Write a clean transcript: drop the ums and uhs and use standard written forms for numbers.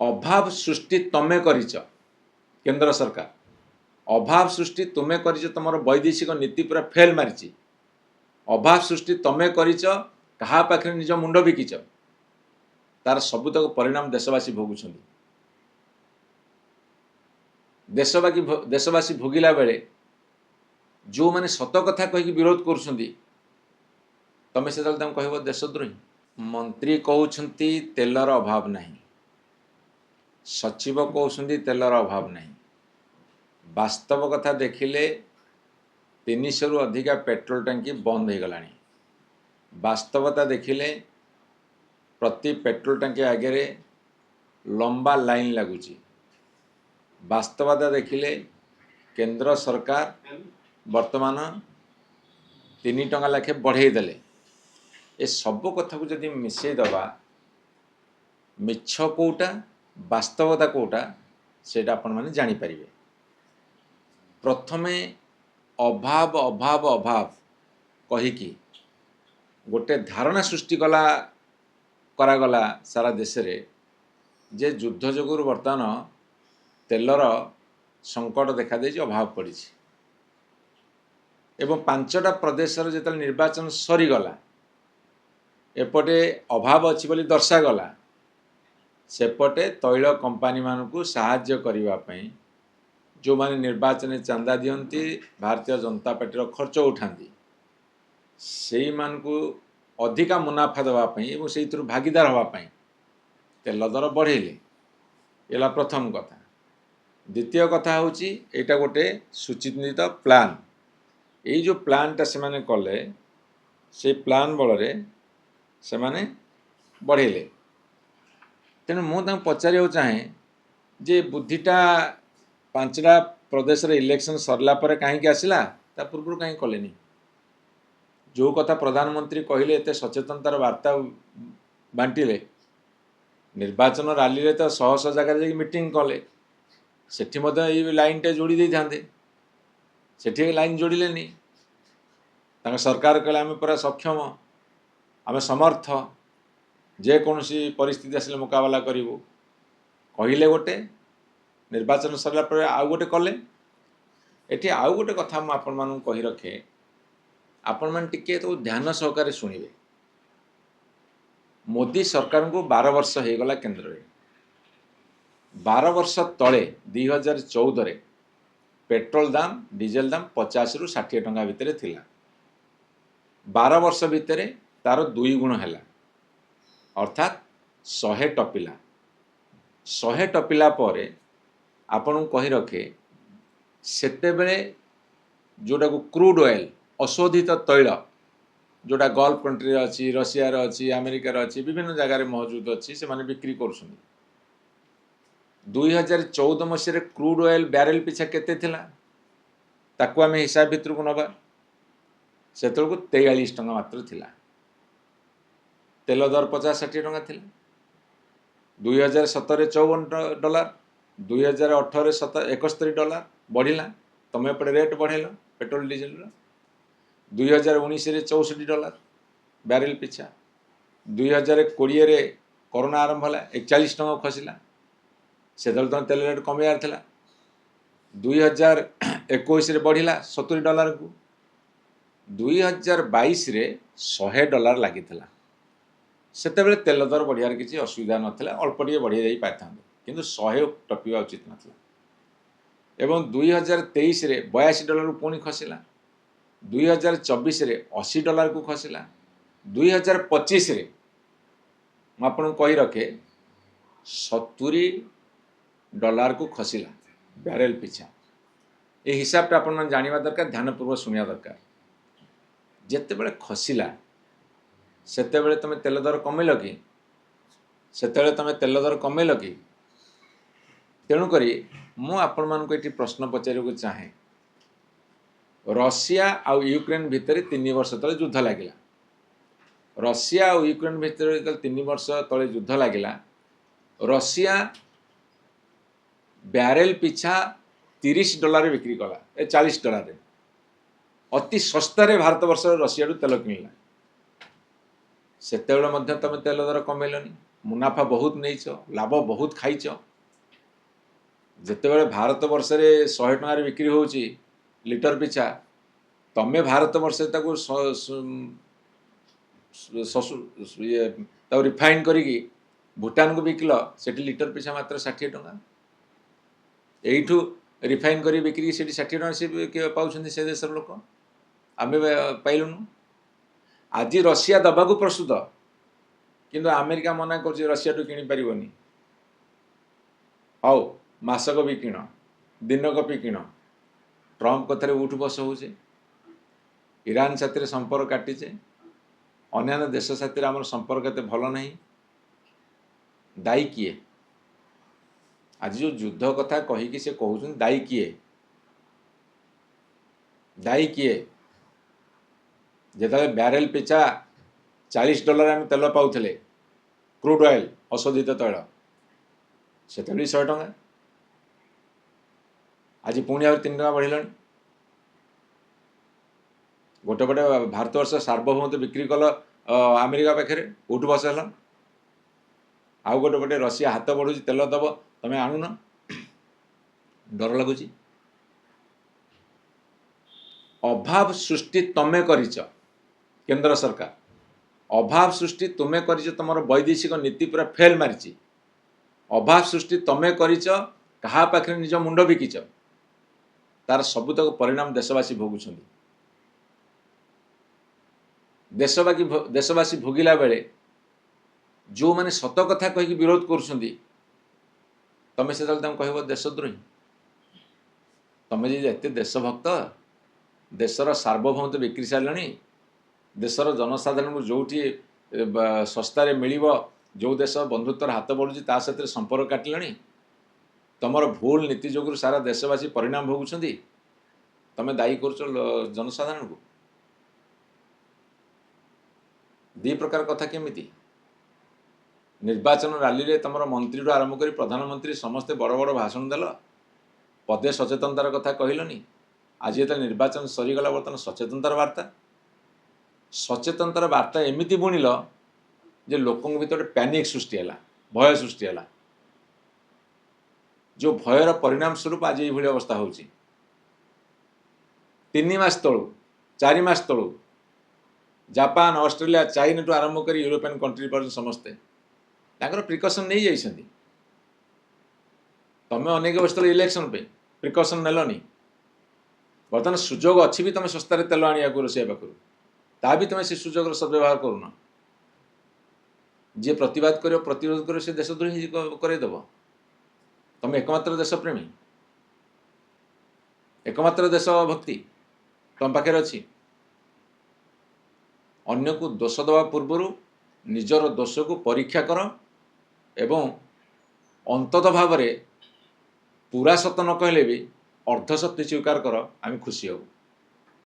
अभाव सृष्टि तमे करिच केंद्र सरकार अभाव सृष्टि तुमे करिच तुमर वैदेशिक नीति पूरा फेल मारिची अभाव सृष्टि तमे करिच कहा पाखरे निज मुंड बिकिच तार सबुतक परिणाम देशवासी भोगुछंती देशवासी भोगिला बेले जो माने सत कथा कहि विरोध करुछंती तमे से कहब देशद्रोही मंत्री कहउछंती तेलर अभाव नहीं सचिव कहउछंती तेलर अभाव नहीं वास्तव कथा देखिले 300 रु अधिका पेट्रोल टंकी बंद हो गलानी वास्तवता देखिले प्रति पेट्रोल टंकी आगे लंबा लाइन लगुची वास्तवता देखिले केंद्र सरकार वर्तमान 3 टंका लाखे बढ़े देले ए सब कथा को जदि मिसई दबा मिछ कोटा वास्तवता कोटा सेटा आपण माने जानि परिबे प्रथमे अभाव अभाव अभाव कहिकी गोटे धारणा सृष्टि करागला सारा देश रे जे युद्ध जोगुर वर्तमान तेलर संकट देखा दे अभाव पड़ी एवं 5टा प्रदेश जो निर्वाचन सरीगला एपटे अभाव अच्छी बोली दर्शागला सेपटे तैल कंपानी मानकु साहाय्य करने जो माने निर्वाचन चांदा दियंती भारतीय जनता पार्टी खर्च उठाती से मानकु अधिका मुनाफा देवाई और से भागीदार हाँपाई तेल दर बढ़ेले एला प्रथम कथा द्वितीय कथा हूँ यहाँ गोटे सुचिन्हित प्लान यही जो प्लानटा से माने कले से प्लान बल से माने बढ़ेले तेणु मुझे पचार चाहे जे बुद्धिटा 5टा प्रदेश इलेक्शन सरला पर कहीं आसला ता पूर्व कहीं कले जो कथा प्रधानमंत्री कहले एत सचेतनतार वार्ता बांटिले निर्वाचन रैली रे तो शह शह जगह मीटिंग कले सेठी लाइन टे जोड़ी दे थांते सेठी लाइन जोड़िले सरकार कहले आम पूरा सक्षम आम समर्थ जेकोसी परिस्थिति आसिले मुकाबला करूँ कहले गोटे निर्वाचन सरला पर आउ गोटे कले एटी आउ गोटे कथा मुझे आपण मानू कही रखे आपण मैंने टिके तो ध्यान सहकारे शुणिबे मोदी सरकार को 12 वर्ष हो गला केंद्र में 12 वर्ष तले 2014 रे पेट्रोल दाम डीजेल दाम 50 रु 60 टंका भितर थिला 12 वर्ष भितर तार 2 गुण है अर्थात 100 टपिला 100 टपिला पर आपण कही रखे सेते बेले जोटा को क्रूड ऑयल अशोधित तैल जोटा गल्फ कंट्री अच्छी रशिया अच्छी अमेरिकार अच्छी विभिन्न जगार मौजूद अच्छी से माने बिक्री कर 2014 मसीह क्रूड ऑयल बैरेल पिछा केते थिला ताकू आम हिसाब भितर को नवा से 43 टंका मात्र थिला तेल दर 50-60 टंका थिला 2017 $54 2018 $71 बढ़िला तमें एपटे रेट बढ़ेल पेट्रोल डीजेल 2019 $64 बैरेल पिछा 2020 रे कोरोना आरंभ है 41 टंका खसला से तुम तेल रेट कमियार था 2021 बढ़िला $70 को 2022 रे $100 लगी से तेल दर बढ़ियार किसी असुविधा नाला अल्प टे बढ़ी जा पारि किंतु 100 टपिवा उचित नाला एवं 2023 रे $82 पुणी खसला 2024 रे $80 को खसला 2025 रे आपन कही रखे $70 को खसला बैरेल पिछा ये हिसाबटा आपन जानिबा दरकार ध्यानपूर्वक शुणिया दरकार जेते बेले खसला सेते बेले तमे तेल दर कमेल कि सेते बेले तमे तेल दर कमेल कि तेणुक मु आपण मानक ये प्रश्न पचार चाहे रशिया आउ यूक्रेन भितर 3 वर्ष तले युद्ध लगिला रशिया और यूक्रेन भितर 3 वर्ष तले युद्ध लगिला रशिया बैरेल पिछा $30 बिक्री कला ए $40 अति सस्तार भारत वर्ष रशिया तेल किणला से तुम तेल दर कमेलनी मुनाफा बहुत नहीं लाभ बहुत खाई जितेबाला भारत वर्ष में 100 टकर बिक्री हो लिटर पिछा तमें भारत वर्ष ये रिफाइन करी भूटान को बिकल से लिटर पिछा मात्र 60 टका यू रिफाइन कर बिक्री से 60 टका से पाँच से देशर लोक आम पाइलुनु आज रशिया दबा को प्रस्तुत किंतु अमेरिका मना कर रशिया टू किणी पारिबनी हाउ मासक भी किण दिनक भी किण ट्रम्प कथार उठ बस हो ईरान साथी संपर्क काटिचे अन्य देश साथी आम संपर्क एत भल ना दायी किए आज जो युद्ध कथा कहीकि से कहते दायी किए जिते ब्यारेल पिछा $40 आम तेल पाऊले क्रूड ऑयल अशोधित तैल से 100 टका आज पुणी आ 3 टका बढ़ला गोटे पटे भारत वर्ष सार्वभौमत्व बिक्री कल अमेरिका पाखे उठ बस है आउ गोटे पटे रशिया हाथ बढ़ू तेल दब तमें आणुन डर लगुच अभाव सृष्टि तमें करिच केंद्र सरकार अभाव सृष्टि तुम्हें करिच तुम वैदेशिक नीति पूरा फेल मारी अभाव सृष्टि तमें करिच कहा पाखे निज मुंड बिकिच तार सबुतक परिणाम देशवासी भोगुं देशवासी भोगिला बेले जो माने सत कथा कहीकि विरोध करुँच तमें से कह देशद्रोही तमें एत देशभक्त देशर सार्वभौमत्व बिक्री सारे देशर जनसाधारण को जो सस्तार मिल जो देश बंधुत्वर हाथ बढ़ुची ता साथ संपर्क काटिले तमर भूल नीति जो सारा देशवासी परिणाम भोगुं तमें दायी कर जनसाधारण को दी प्रकार कथा केमिति निर्वाचन रैली रे तमर मंत्री रू आरंभ कर प्रधानमंत्री समस्ते बड़ बड़ भाषण देल पदे सचेतनतार कथा कहलनि आज ये निर्वाचन सरीगला बर्तमान सचेतनतार वार्ता एमती बुणिल जे लोकों भीतर पैनिक सृष्टि है भय सृष्टि है जो भयर परिणाम स्वरूप आज ये अवस्था हो 3 मास तलू 4 मास तलू जापान ऑस्ट्रेलिया चाइना टू आरंभ कर यूरोपियन कंट्री पर समस्ते प्रिकसन नहीं जाइछन्ति तमें अनेक वर्ष तले इलेक्शन पे प्रिकसन नेलनी बर्तमान सुजोग अच्छी भी तुम सस्तार तेल आने रोषे पाखु ता भी तुम से सुजोग सद्व्यवहार करूना जी प्रतिवाद कर प्रतिरोध कर से देशद्रोही करदेव तुम एकमात्र देशप्रेमी एकमात्र देशभक्ति तुम पाखे अच्छी अन्य को दोष दवा पूर्वर निजर दोष को परीक्षा कर एवं अंतत भाव पूरा सत्य न कहले भी अर्ध सत्य स्वीकार कर आम खुशी हूँ।